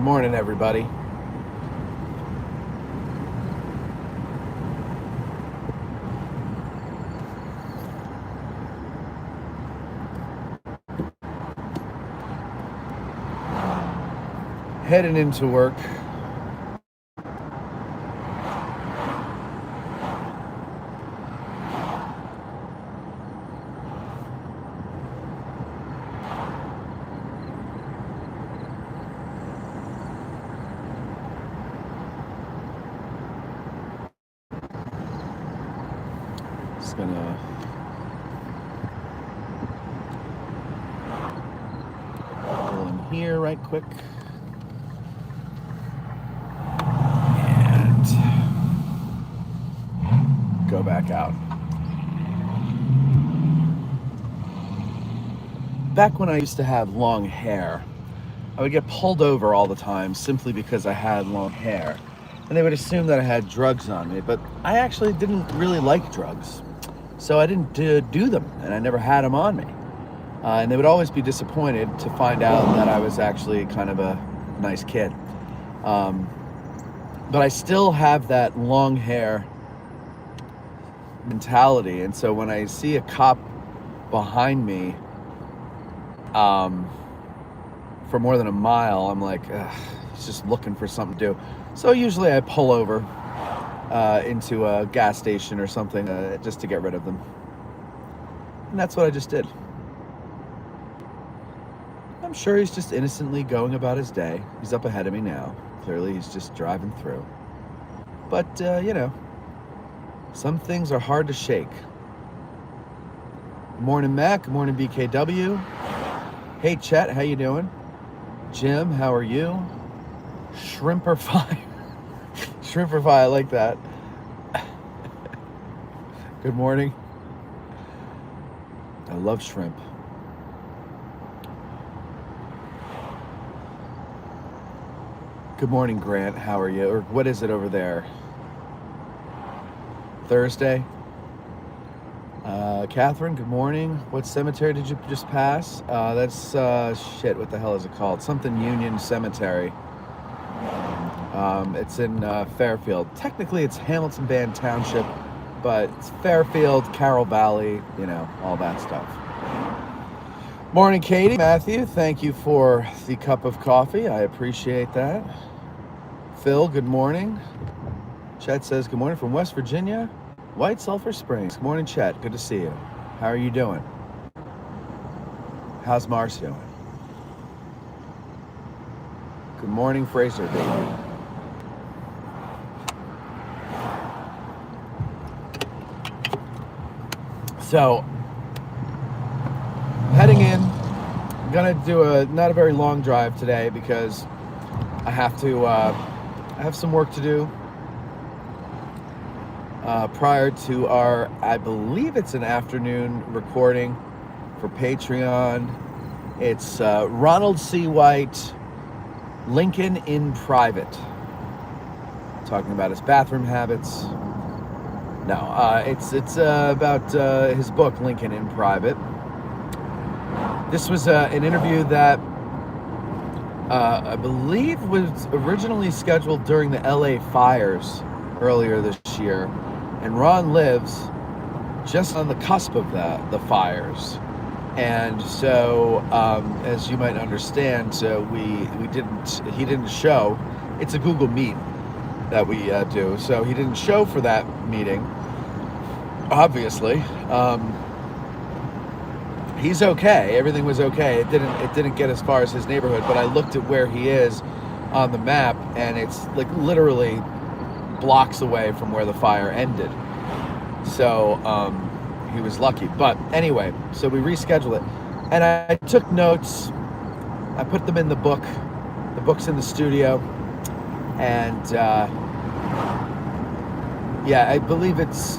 Good morning, everybody. Heading into work. Just gonna pull in here right quick. And go back out. Back when I used to have long hair, I would get pulled over all the time simply because I had long hair. And they would assume that I had drugs on me, but I actually didn't really like drugs. So I didn't do them, and I never had them on me. And they would always be disappointed to find out that I was actually kind of a nice kid. But I still have that long hair mentality, and so when I see a cop behind me for more than a mile, I'm like, ugh, he's just looking for something to do. So usually I pull over into a gas station or something just to get rid of them. And that's what I just did. I'm sure he's just innocently going about his day. He's up ahead of me now. Clearly he's just driving through. But, some things are hard to shake. Good morning, Mac. Good morning, BKW. Hey, Chet, how you doing? Jim, how are you? Shrimperfy. Shrimperfy, I like that. Good morning. I love shrimp. Good morning, Grant. How are you? Or what is it over there? Thursday? Catherine, good morning. What cemetery did you just pass? That's, shit, what the hell is it called? Something Union Cemetery. It's in Fairfield. Technically, it's Hamilton Band Township, but it's Fairfield, Carroll Valley, all that stuff. Morning, Katie. Matthew, thank you for the cup of coffee. I appreciate that. Phil, good morning. Chet says, good morning from West Virginia, White Sulphur Springs. Good morning, Chet. Good to see you. How are you doing? How's Mars doing? Good morning, Fraser. So, heading in, I'm gonna do not a very long drive today because I have to, I have some work to do prior to our, I believe it's an afternoon recording for Patreon. It's Ronald C. White, Lincoln in Private. Talking about his bathroom habits. No, it's about his book, Lincoln in Private. This was an interview that I believe was originally scheduled during the LA fires earlier this year. And Ron lives just on the cusp of the fires. And so, as you might understand, he didn't show. It's a Google Meet that we do. So he didn't show for that meeting, obviously. He's okay. Everything was okay. It didn't get as far as his neighborhood, but I looked at where he is on the map, and it's like literally blocks away from where the fire ended. So he was lucky. But anyway, so we rescheduled it, and I took notes. I put them in the book. The book's in the studio, and I believe it's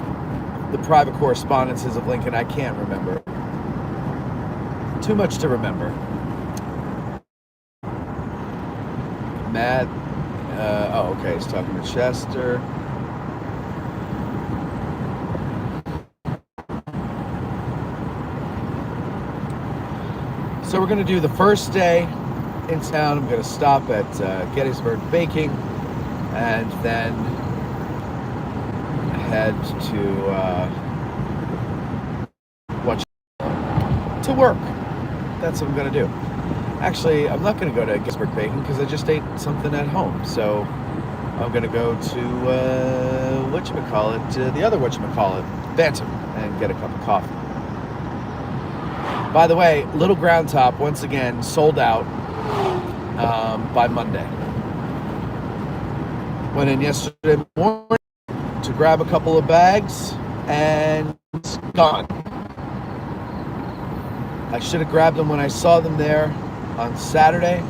the Private Correspondences of Lincoln. I can't remember. Too much to remember. Matt, okay, he's talking to Chester. So we're going to do the first day in town. I'm going to stop at Gettysburg Baking and then head to work. That's what I'm going to do. Actually, I'm not going to go to Gettysburg Baking because I just ate something at home. So I'm going to go to the other Bantam, and get a cup of coffee. By the way, Little Ground Top, once again, sold out by Monday. Went in yesterday morning to grab a couple of bags, and it's gone. I should have grabbed them when I saw them there on Saturday,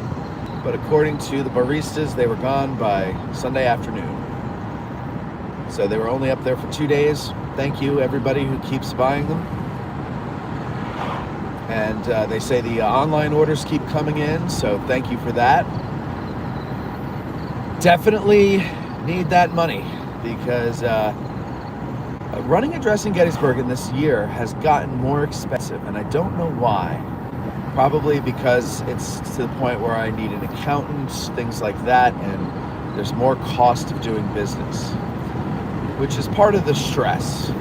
but according to the baristas, they were gone by Sunday afternoon. So they were only up there for 2 days. Thank you, everybody who keeps buying them. And they say the online orders keep coming in, so thank you for that. Definitely need that money because running a dress in Gettysburg in this year has gotten more expensive, and I don't know why. Probably because it's to the point where I need an accountant, things like that, and there's more cost of doing business, which is part of the stress.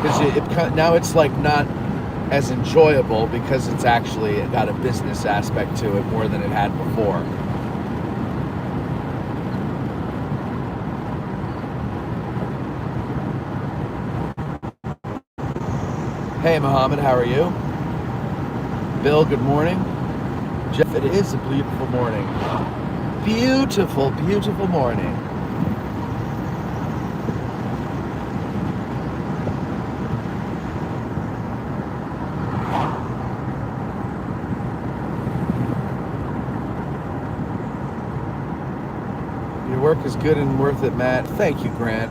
Because now it's like not as enjoyable because it's actually got a business aspect to it more than it had before. Hey Mohammed, how are you? Bill, good morning. Jeff, it is a beautiful morning. Beautiful, beautiful morning. Your work is good and worth it, Matt. Thank you, Grant,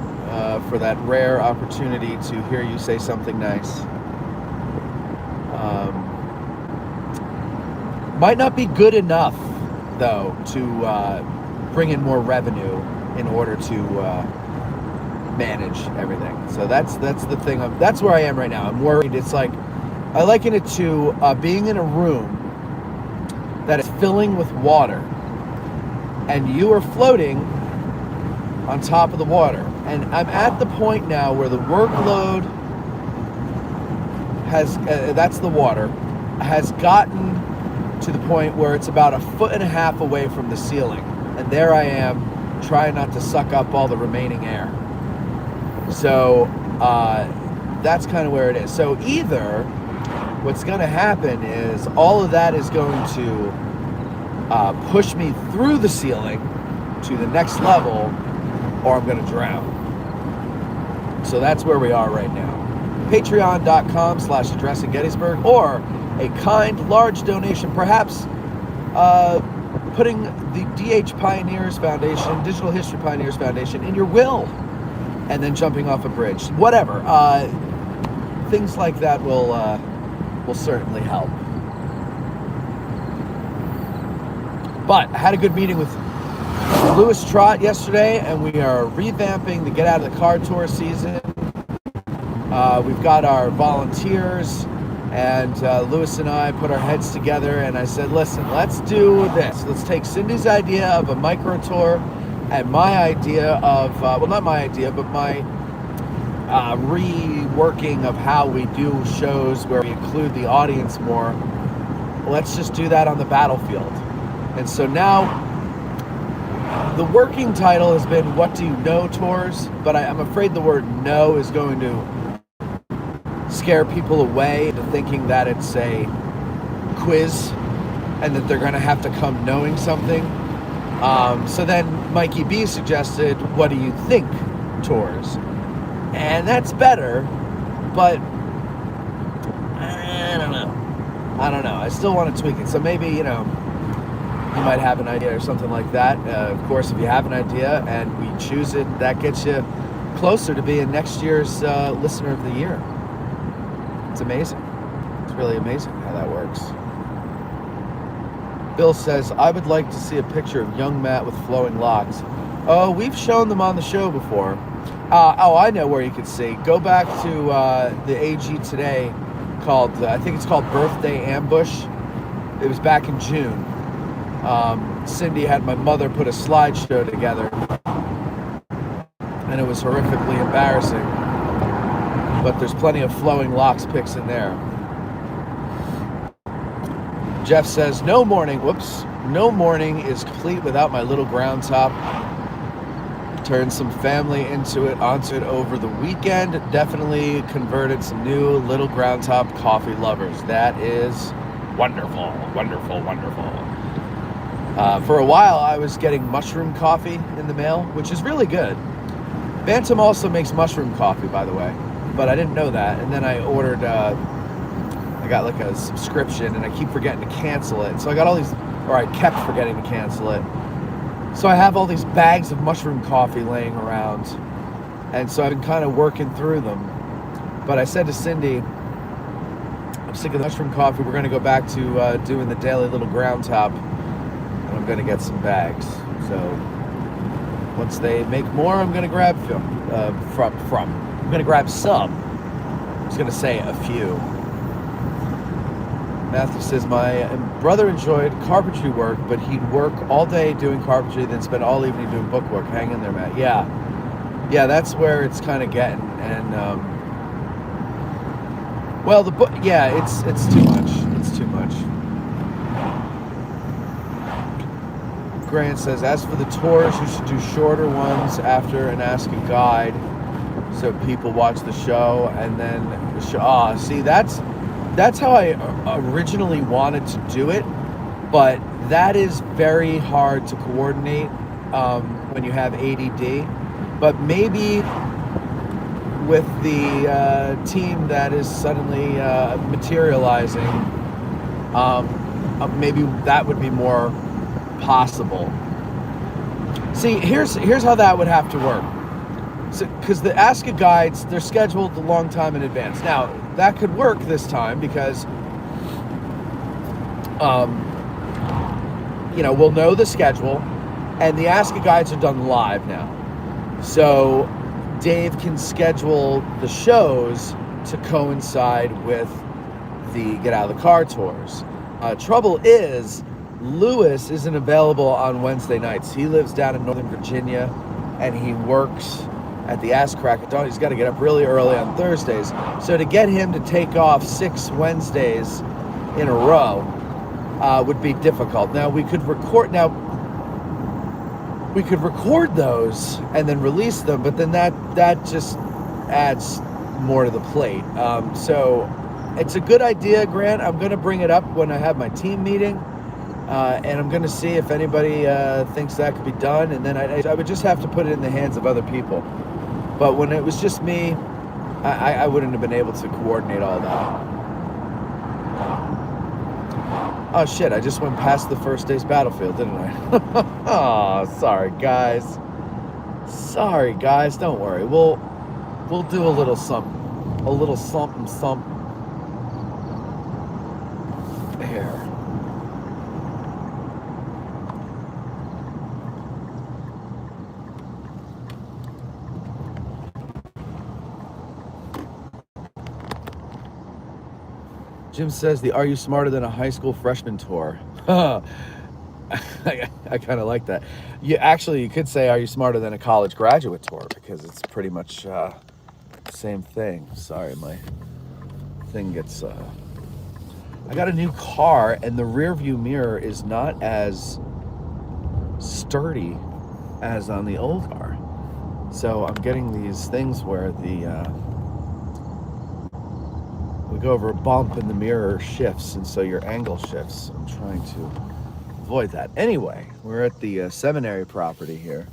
for that rare opportunity to hear you say something nice. Might not be good enough, though, to bring in more revenue in order to manage everything. So that's the thing. That's where I am right now. I'm worried. It's like I liken it to being in a room that is filling with water, and you are floating on top of the water. And I'm at the point now where the workload has, that's the water, has gotten to the point where it's about 1.5 feet away from the ceiling. And there I am trying not to suck up all the remaining air. So that's kind of where it is. So either what's going to happen is all of that is going to push me through the ceiling to the next level, or I'm going to drown. So that's where we are right now. Patreon.com/addressinggettysburg, or a kind, large donation, perhaps putting the DH Pioneers Foundation, Digital History Pioneers Foundation, in your will, and then jumping off a bridge. Whatever. Things like that will certainly help. But I had a good meeting with Lewis Trott yesterday, and we are revamping the Get Out of the Car Tour season. We've got our volunteers, and Lewis and I put our heads together, and I said, listen, let's do this. Let's take Cindy's idea of a micro tour and my idea of, well, not my idea, but my reworking of how we do shows where we include the audience more. Let's just do that on the battlefield. And so now the working title has been What Do You Know Tours, but I'm afraid the word know is going to scare people away into thinking that it's a quiz and that they're going to have to come knowing something. So then Mikey B suggested, what do you think tours? And that's better, but I don't know. I still want to tweak it. So maybe, you might have an idea or something like that. Of course, if you have an idea and we choose it, that gets you closer to being next year's Listener of the Year. It's amazing. It's really amazing how that works. Bill says, I would like to see a picture of young Matt with flowing locks. Oh, we've shown them on the show before. I know where you could see. Go back to the AG Today called, I think it's called Birthday Ambush. it was back in June. Cindy had my mother put a slideshow together, and it was horrifically embarrassing. But there's plenty of flowing locks pics in there. Jeff says, no morning is complete without my little ground top. Turned some family onto it over the weekend. Definitely converted some new little ground top coffee lovers. That is wonderful, wonderful, wonderful. For a while, I was getting mushroom coffee in the mail, which is really good. Bantam also makes mushroom coffee, by the way, but I didn't know that. And then I ordered, I got like a subscription, and I keep forgetting to cancel it. So I got all these, or I kept forgetting to cancel it. So I have all these bags of mushroom coffee laying around, and so I've been kind of working through them. But I said to Cindy, I'm sick of the mushroom coffee. We're going to go back to doing the daily little ground top, and I'm going to get some bags. So once they make more, I'm going to grab I'm going to grab some. I was going to say a few. Matthew says, my brother enjoyed carpentry work, but he'd work all day doing carpentry, then spend all evening doing bookwork. Hang in there, Matt. Yeah, that's where it's kind of getting. And well, the book, yeah, it's too much. It's too much. Grant says, as for the tours, you should do shorter ones after and ask a guide, so people watch the show and then the show. See, that's how I originally wanted to do it, but that is very hard to coordinate when you have ADD. But maybe with the team that is suddenly materializing, maybe that would be more possible. See, here's how that would have to work. Because the Ask a Guides, they're scheduled a long time in advance. Now, that could work this time because, we'll know the schedule, and the Ask a Guides are done live now. So Dave can schedule the shows to coincide with the Get Out of the Car tours. Trouble is, Lewis isn't available on Wednesday nights. He lives down in Northern Virginia, and he works at the ass crack of dawn. He's got to get up really early on Thursdays. So to get him to take off 6 Wednesdays in a row would be difficult. Now we could record those and then release them, but then that just adds more to the plate. So it's a good idea, Grant. I'm going to bring it up when I have my team meeting, and I'm going to see if anybody thinks that could be done, and then I would just have to put it in the hands of other people. But when it was just me, I wouldn't have been able to coordinate all that. Oh shit, I just went past the first day's battlefield, didn't I? Oh, sorry guys. Don't worry. We'll do a little something. Here. Jim says the Are You Smarter Than a High School Freshman tour. I kind of like that. You could say Are You Smarter Than a College Graduate tour, because it's pretty much the same thing. Sorry, my thing gets... I got a new car, and the rear view mirror is not as sturdy as on the old car. So I'm getting these things where we go over a bump and the mirror shifts, and so your angle shifts. I'm trying to avoid that. Anyway, we're at the seminary property here.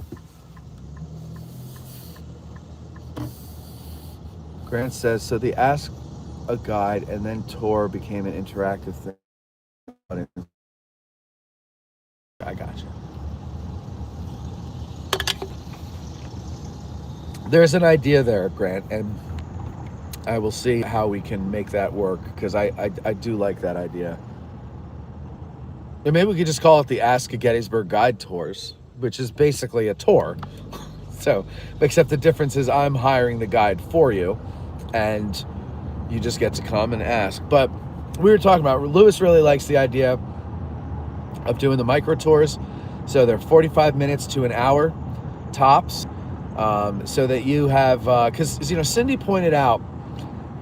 Grant says, so the Ask a Guide and then tour became an interactive thing. I gotcha. There's an idea there, Grant, and I will see how we can make that work, because I do like that idea. And maybe we could just call it the Ask a Gettysburg Guide Tours, which is basically a tour. So, except the difference is I'm hiring the guide for you, and you just get to come and ask. But we were talking about, Lewis really likes the idea of doing the micro tours. So they're 45 minutes to an hour tops, so that you have, because Cindy pointed out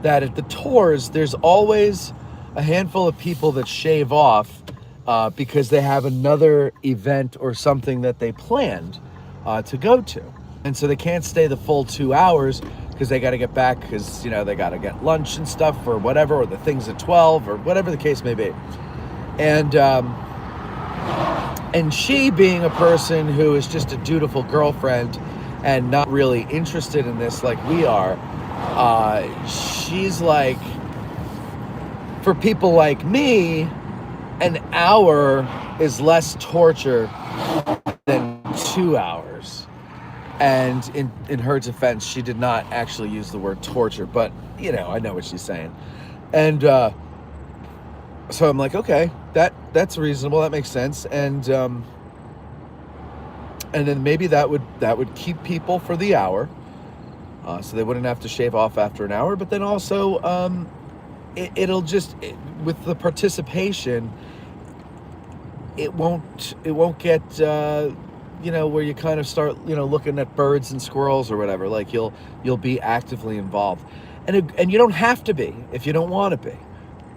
that at the tours there's always a handful of people that shave off because they have another event or something that they planned to go to, and so they can't stay the full 2 hours because they got to get back, because they got to get lunch and stuff or whatever, or the things at 12 or whatever the case may be. And she, being a person who is just a dutiful girlfriend and not really interested in this like we are, she's like, for people like me, an hour is less torture than 2 hours. And in her defense, she did not actually use the word torture, but I know what she's saying. And so I'm like, okay, that's reasonable, that makes sense. And then maybe that would keep people for the hour, so they wouldn't have to shave off after an hour. But then also, it'll just, with the participation, it won't get where you kind of start looking at birds and squirrels or whatever. Like you'll be actively involved, and you don't have to be if you don't want to be.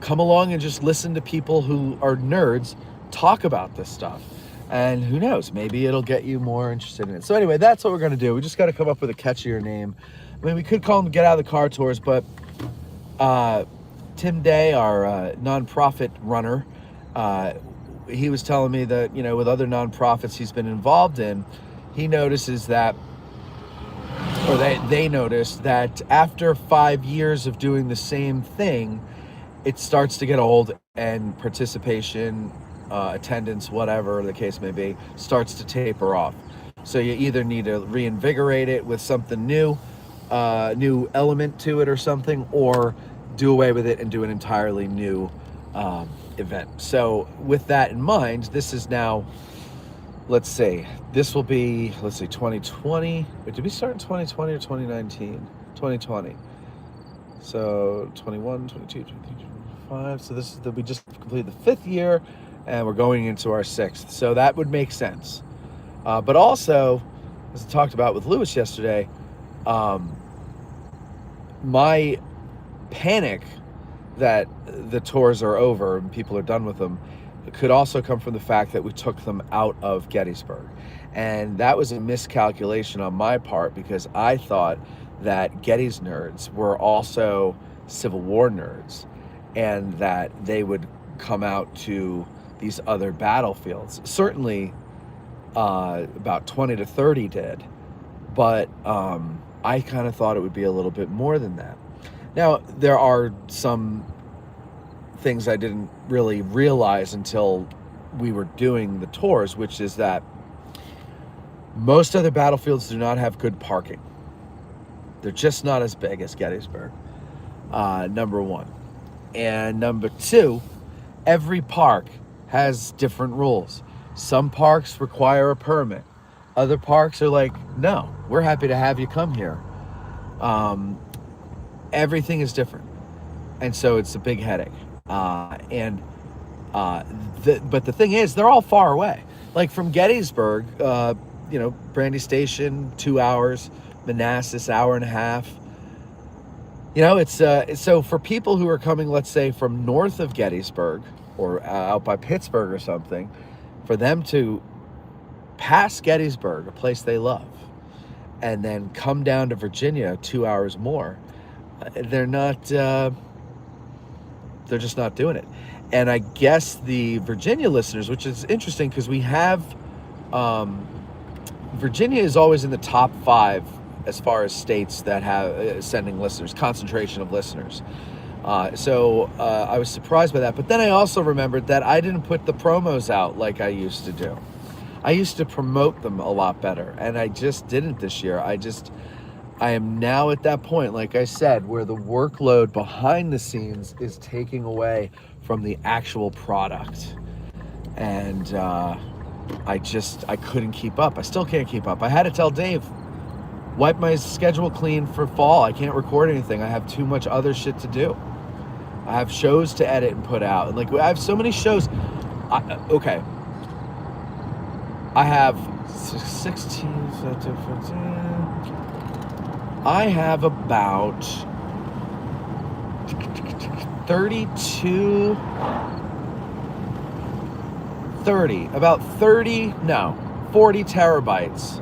Come along and just listen to people who are nerds talk about this stuff. And who knows, maybe it'll get you more interested in it. So anyway, that's what we're going to do. We just got to come up with a catchier name. I mean, we could call them Get Out of the Car Tours, but Tim Day, our nonprofit runner, he was telling me that, with other nonprofits he's been involved in, he notices that, or they noticed that after 5 years of doing the same thing, it starts to get old, and participation, attendance, whatever the case may be, starts to taper off. So you either need to reinvigorate it with something new element to it or something, or do away with it and do an entirely new event. So with that in mind, this is now, this will be 2020. Wait, did we start in 2020 or 2019? 2020. So 21, 22, 23, 25. So we just completed the 5th year, and we're going into our 6th. So that would make sense. But also, as I talked about with Lewis yesterday, my panic that the tours are over and people are done with them could also come from the fact that we took them out of Gettysburg. And that was a miscalculation on my part, because I thought that Getty's nerds were also Civil War nerds, and that they would come out to these other battlefields. Certainly about 20 to 30 did, but I kind of thought it would be a little bit more than that. Now, there are some things I didn't really realize until we were doing the tours, which is that most other battlefields do not have good parking. They're just not as big as Gettysburg, number one. And number two, every park has different rules. Some parks require a permit. Other parks are like, no, we're happy to have you come here. Everything is different. And so it's a big headache. But the thing is, they're all far away. Like from Gettysburg, Brandy Station, 2 hours, Manassas, hour and a half. It's so for people who are coming, let's say, from north of Gettysburg or out by Pittsburgh or something, for them to pass Gettysburg, a place they love, and then come down to Virginia 2 hours more, they're just not doing it. And I guess the Virginia listeners, which is interesting because we have, Virginia is always in the top 5 as far as states that have sending listeners, concentration of listeners. So I was surprised by that. But then I also remembered that I didn't put the promos out like I used to do. I used to promote them a lot better, and I just didn't this year. I am now at that point, like I said, where the workload behind the scenes is taking away from the actual product. And I couldn't keep up. I still can't keep up. I had to tell Dave, wipe my schedule clean for fall. I can't record anything. I have too much other shit to do. I have shows to edit and put out. And I have so many shows. Okay, I have 16. I have about 32, 30, about 30, no, 40 terabytes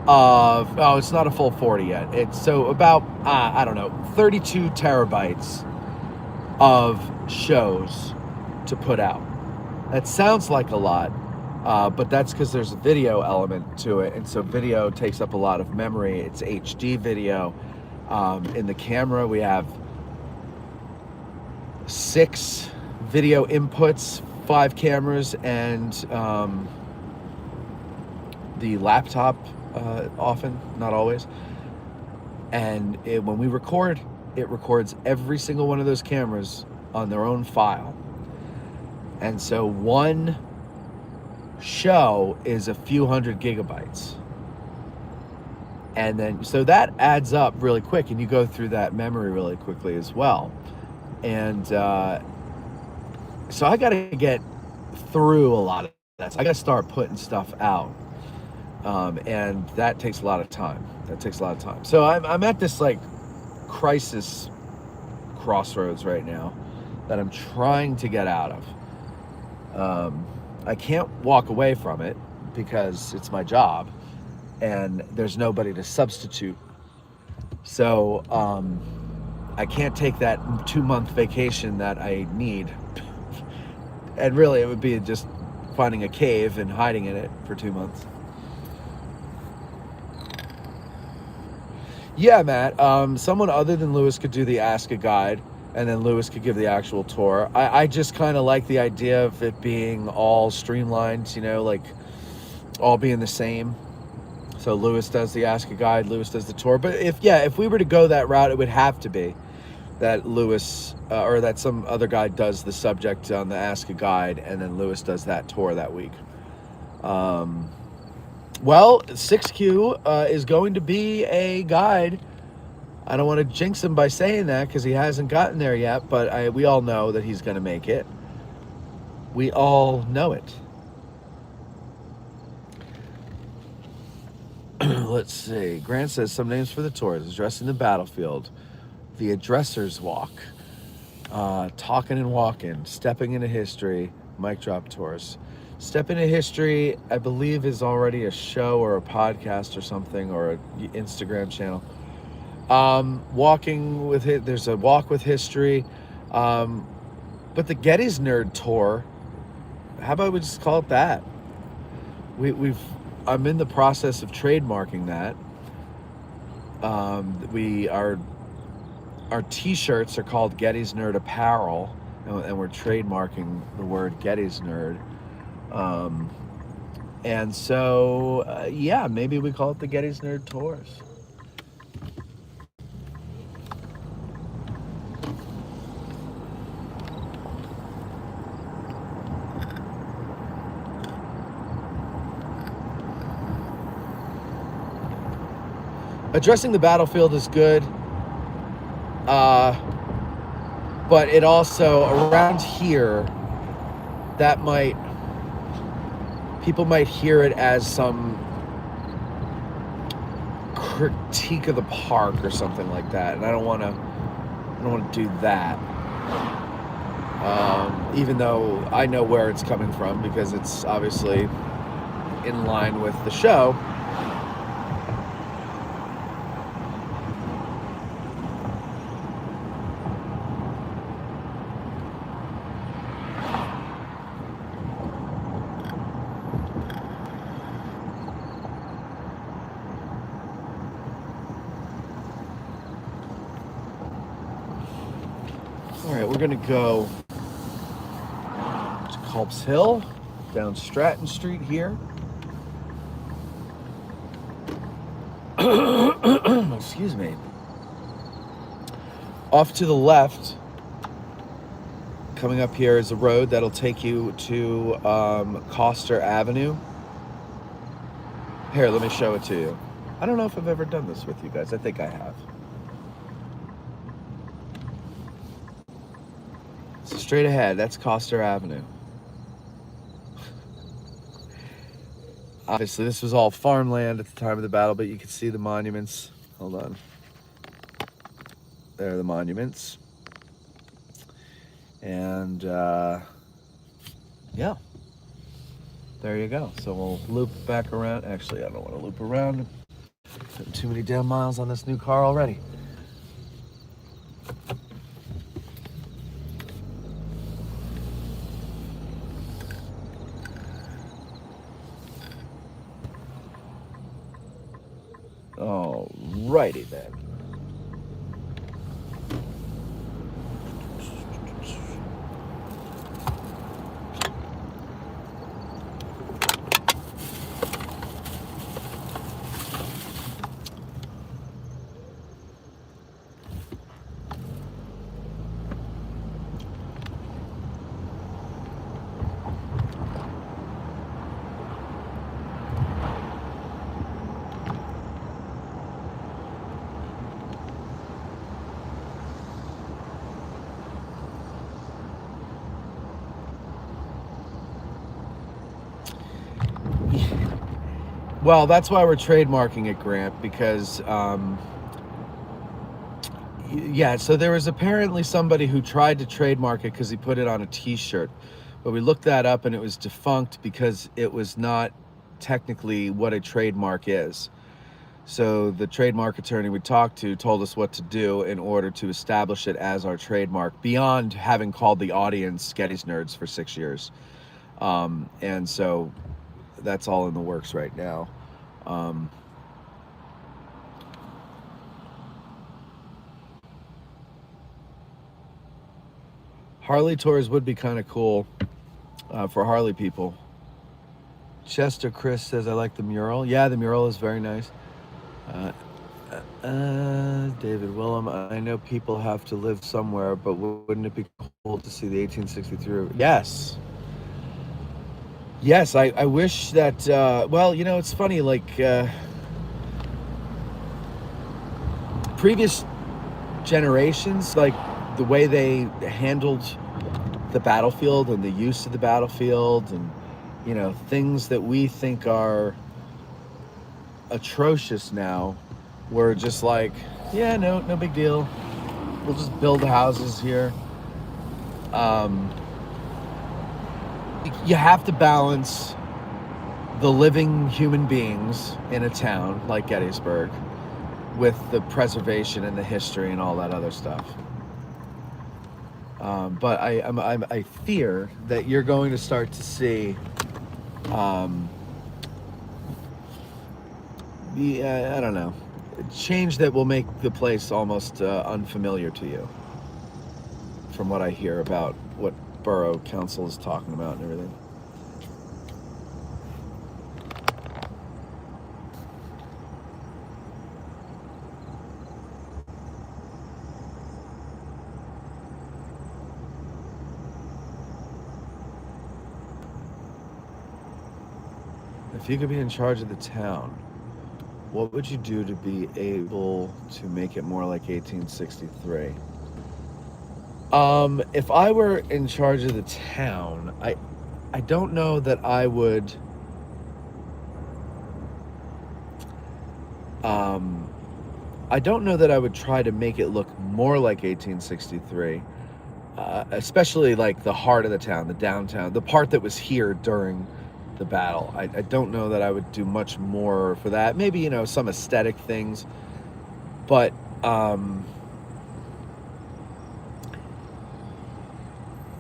of, oh, it's not a full 40 yet. It's so about, I don't know, 32 terabytes of shows to put out. That sounds like a lot, but that's because there's a video element to it. And so video takes up a lot of memory. It's HD video. In the camera, we have 6 video inputs, 5 cameras, and the laptop often, not always. And when we record, it records every single one of those cameras on their own file. And so one show is a few hundred gigabytes. And then, so that adds up really quick, and you go through that memory really quickly as well. And so I got to get through a lot of that. So I got to start putting stuff out. And that takes a lot of time. So I'm at this like crisis crossroads right now that I'm trying to get out of. I can't walk away from it because it's my job and there's nobody to substitute. So I can't take that 2-month vacation that I need. And really it would be just finding a cave and hiding in it for 2 months. Yeah, Matt, someone other than Lewis could do the Ask a Guide, and then Lewis could give the actual tour. I just kind of like the idea of it being all streamlined, like all being the same. So Lewis does the Ask a Guide, Lewis does the tour. But if we were to go that route, it would have to be that Lewis or that some other guy does the subject on the Ask a Guide, and then Lewis does that tour that week. Well, 6Q is going to be a guide. I don't want to jinx him by saying that because he hasn't gotten there yet, but we all know that he's going to make it. We all know it. Let's see. Grant says some names for the tours: Addressing the Battlefield, The Addresser's Walk, Talking and Walking, Stepping into History, Mic Drop Tours. Step into History, I believe, is already a show or a podcast or something, or an Instagram channel. Walking with it, there's a Walk with History, but the Getty's Nerd Tour, how about we just call it that? I'm in the process of trademarking that. Our t-shirts are called Getty's Nerd Apparel, and we're trademarking the word Getty's Nerd. And so, maybe we call it the Getty's Nerd Tours. Addressing the Battlefield is good, but it also, around here, people might hear it as some critique of the park or something like that, and I don't want to do that. Even though I know where it's coming from because it's obviously in line with the show. All right, we're gonna go to Culps Hill, down Stratton Street here. Excuse me. Off to the left, coming up here is a road that'll take you to Coster Avenue. Here, let me show it to you. I don't know if I've ever done this with you guys. I think I have. So straight ahead, that's Coster Avenue. Obviously, this was all farmland at the time of the battle, but you can see the monuments. Hold on. There are the monuments. And yeah, there you go. So we'll loop back around. Actually, I don't want to loop around. Putting too many damn miles on this new car already. Alrighty then. Well, that's why we're trademarking it, Grant, because, yeah, so there was apparently somebody who tried to trademark it because he put it on a t-shirt. But we looked that up and it was defunct because it was not technically what a trademark is. So the trademark attorney we talked to told us what to do in order to establish it as our trademark, beyond having called the audience Gettys Nerds for 6 years. And so that's all in the works right now. Harley tours would be kind of cool for Harley people. Chester Chris says, I like the mural. Yeah, the mural is very nice. David Willem, I know people have to live somewhere, but wouldn't it be cool to see the 1863? Yes. Yes, I wish that, well, you know, it's funny, like, previous generations, like, the way they handled the battlefield and the use of the battlefield and, you know, things that we think are atrocious now were just like, yeah, no big deal. We'll just build houses here. You have to balance the living human beings in a town like Gettysburg with the preservation and the history and all that other stuff. But I fear that you're going to start to see, I don't know, change that will make the place almost unfamiliar to you, from what I hear about what Borough Council is talking about and everything. If you could be in charge of the town, what would you do to be able to make it more like 1863? If I were in charge of the town, I don't know that I would, I don't know that I would try to make it look more like 1863, especially like the heart of the town, the downtown, the part that was here during the battle. I don't know that I would do much more for that. Maybe, you know, some aesthetic things, but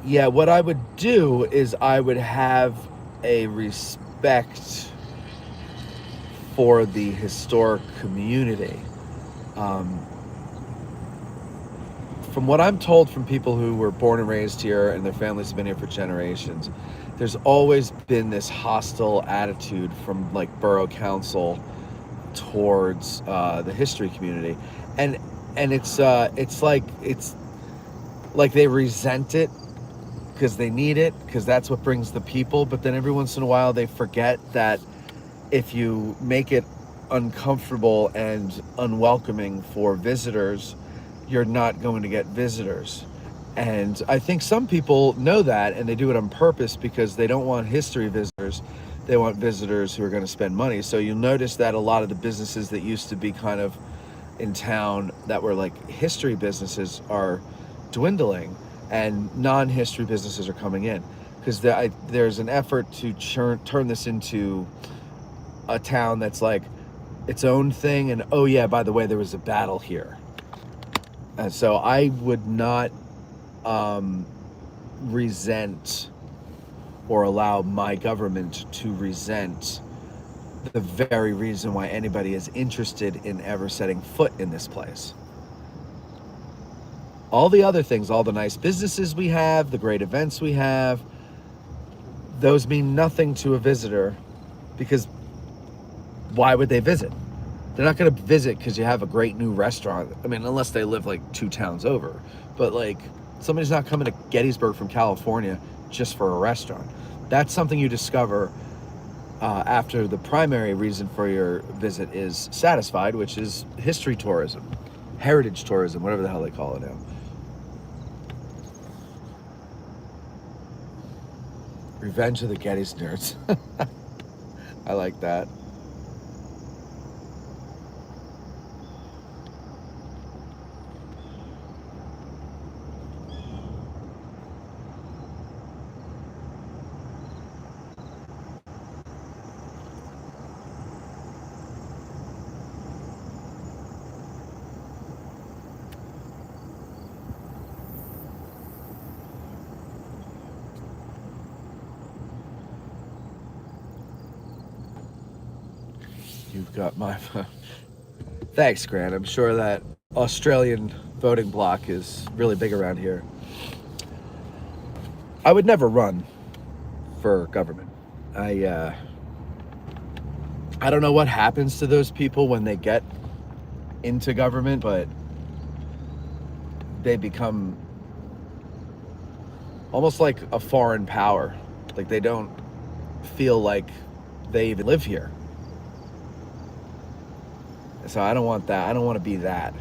yeah, what I would do is I would have a respect for the historic community. From what I'm told from people who were born and raised here and their families have been here for generations, there's always been this hostile attitude from like Borough Council towards the history community, and it's like they resent it because they need it, because that's what brings the people. But then every once in a while they forget that if you make it uncomfortable and unwelcoming for visitors, you're not going to get visitors. And I think some people know that, and they do it on purpose because they don't want history visitors They want visitors who are going to spend money. So you'll notice that a lot of the businesses that used to be kind of in town that were like history businesses are dwindling, and non-history businesses are coming in, because there's an effort to turn this into a town that's like its own thing. And oh yeah, by the way, there was a battle here. And so I would not resent or allow my government to resent the very reason why anybody is interested in ever setting foot in this place. All the other things, all the nice businesses we have, the great events we have, those mean nothing to a visitor, because why would they visit? They're not going to visit because you have a great new restaurant. I mean, unless they live like 2 towns over. But like, somebody's not coming to Gettysburg from California just for a restaurant. That's something you discover after the primary reason for your visit is satisfied, which is history tourism, heritage tourism, whatever the hell they call it now. Revenge of the Gettys nerds. I like that. You've got my... Thanks, Grant. I'm sure that Australian voting bloc is really big around here. I would never run for government. I don't know what happens to those people when they get into government, but they become almost like a foreign power. Like, they don't feel like they even live here. So I don't want that. I don't want to be that.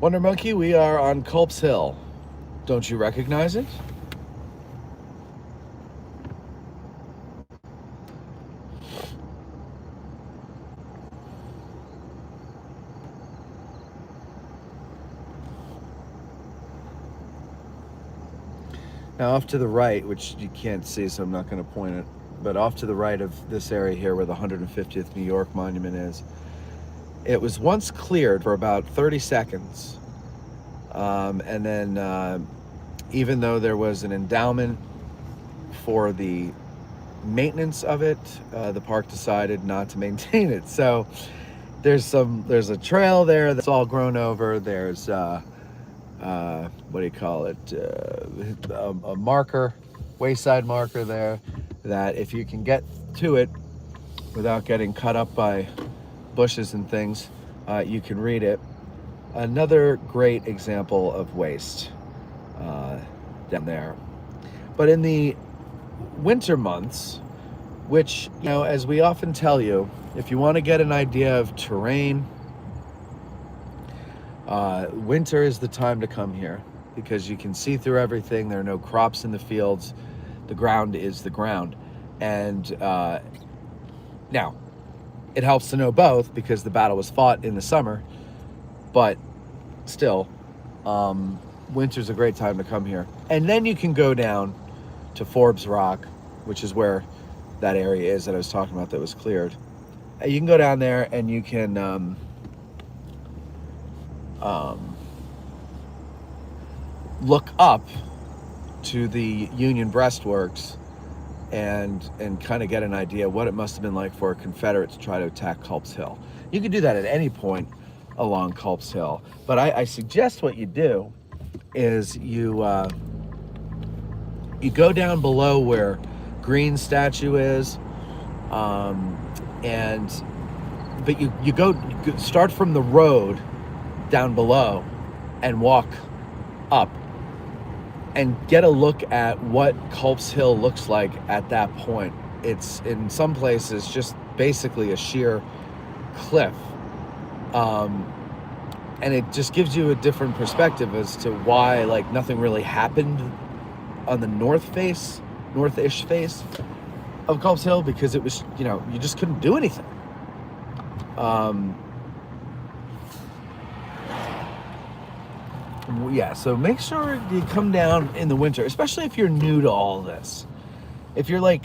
Wonder Monkey, we are on Culps Hill. Don't you recognize it? Now off to the right, which you can't see, so I'm not going to point it, but off to the right of this area here where the 150th New York monument is, it was once cleared for about 30 seconds. And then even though there was an endowment for the maintenance of it, the park decided not to maintain it. So there's a trail there that's all grown over. There's what do you call it? A marker, wayside marker there, that if you can get to it without getting cut up by bushes and things, you can read it. Another great example of waste down there. But in the winter months, which, you know, as we often tell you, if you want to get an idea of terrain, winter is the time to come here, because you can see through everything. There are no crops in the fields. The ground is the ground. And now, it helps to know both, because the battle was fought in the summer, but still, winter's a great time to come here. And then you can go down to Forbes Rock, which is where that area is that I was talking about that was cleared. And you can go down there and you can look up to the Union breastworks and kind of get an idea what it must have been like for a Confederate to try to attack Culps Hill. You can do that at any point along Culps Hill, but I suggest what you do is you go down below where Green's statue is, and but you start from the road down below and walk up and get a look at what Culps Hill looks like at that point. It's in some places just basically a sheer cliff, and it just gives you a different perspective as to why like nothing really happened on the northish face of Culps Hill, because it was, you just couldn't do anything. Yeah, so make sure you come down in the winter, especially if you're new to all this. If you're like,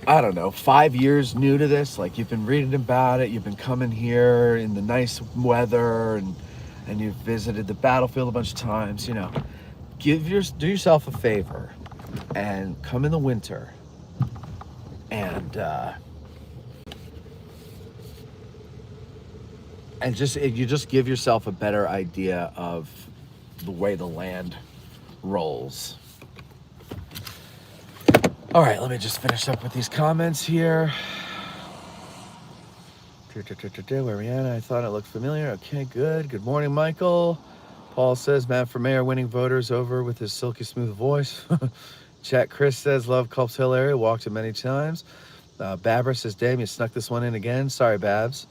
I don't know, 5 years new to this, like you've been reading about it, you've been coming here in the nice weather, and you've visited the battlefield a bunch of times, do yourself a favor and come in the winter and you just give yourself a better idea of the way the land rolls. All right, let me just finish up with these comments here. Where are we at? I thought it looked familiar. Okay, good. Good morning, Michael. Paul says, Matt for mayor winning voters over with his silky smooth voice. Chat Chris says, love Culps Hill area, walked it many times. Babber says, damn, you snuck this one in again. Sorry, Babs.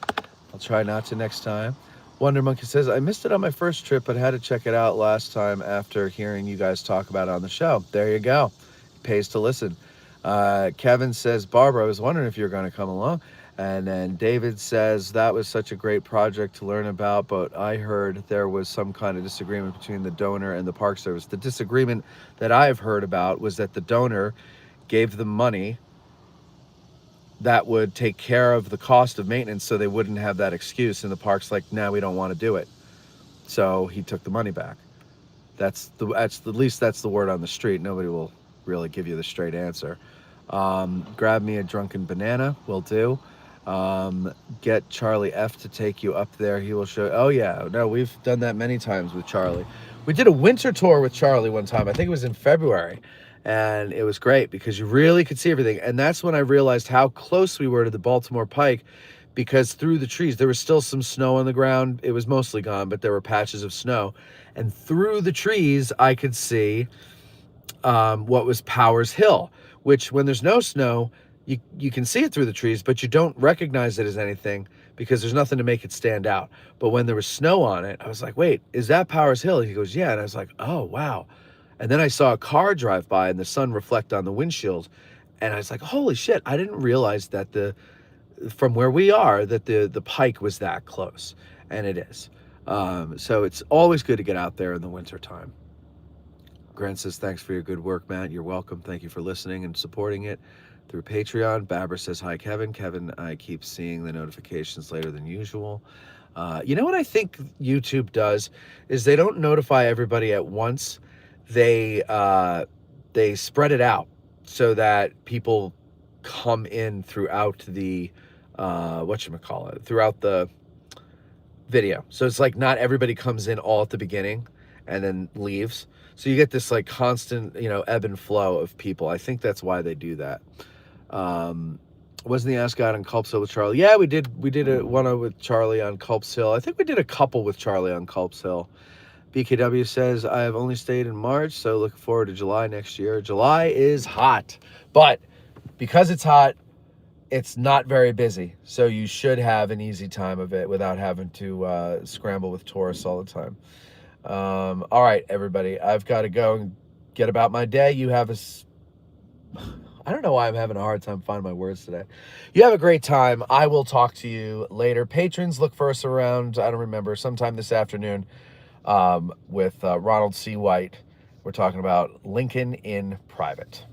I'll try not to next time. Wonder Monkey says, I missed it on my first trip, but had to check it out last time after hearing you guys talk about it on the show. There you go. It pays to listen. Kevin says, Barbara, I was wondering if you were going to come along. And then David says, that was such a great project to learn about, but I heard there was some kind of disagreement between the donor and the Park Service. The disagreement that I've heard about was that the donor gave them money that would take care of the cost of maintenance, so they wouldn't have that excuse, and the park's like, nah, we don't want to do it. So he took the money back. That's at least that's the word on the street. Nobody will really give you the straight answer. Grab me a drunken banana, will do. Get Charlie F to take you up there. He will show. Oh yeah, no, we've done that many times with Charlie. We did a winter tour with Charlie one time. I think it was in February. And it was great because you really could see everything. And that's when I realized how close we were to the Baltimore Pike, because through the trees, there was still some snow on the ground. It was mostly gone, but there were patches of snow. And through the trees, I could see what was Powers Hill, which when there's no snow, you can see it through the trees, but you don't recognize it as anything because there's nothing to make it stand out. But when there was snow on it, I was like, wait, is that Powers Hill? He goes, yeah. And I was like, oh, wow. And then I saw a car drive by and the sun reflect on the windshield. And I was like, holy shit, I didn't realize that from where we are, that the Pike was that close. And it is. So it's always good to get out there in the wintertime. Grant says, thanks for your good work, Matt. You're welcome. Thank you for listening and supporting it through Patreon. Babber says, hi, Kevin. Kevin, I keep seeing the notifications later than usual. You know what I think YouTube does is they don't notify everybody at once. They spread it out so that people come in throughout the throughout the video. So it's like not everybody comes in all at the beginning and then leaves. So you get this like constant, ebb and flow of people. I think that's why they do that. Wasn't the Ask God on Culps Hill with Charlie? Yeah, we did one with Charlie on Culps Hill. I think we did a couple with Charlie on Culps Hill. BKW says, I have only stayed in March, so looking forward to July next year. July is hot, but because it's hot, it's not very busy. So you should have an easy time of it without having to scramble with tourists all the time. All right, everybody, I've got to go and get about my day. You have I don't know why I'm having a hard time finding my words today. You have a great time. I will talk to you later. Patrons, look for us around, I don't remember, sometime this afternoon. With Ronald C. White. We're talking about Lincoln in Private.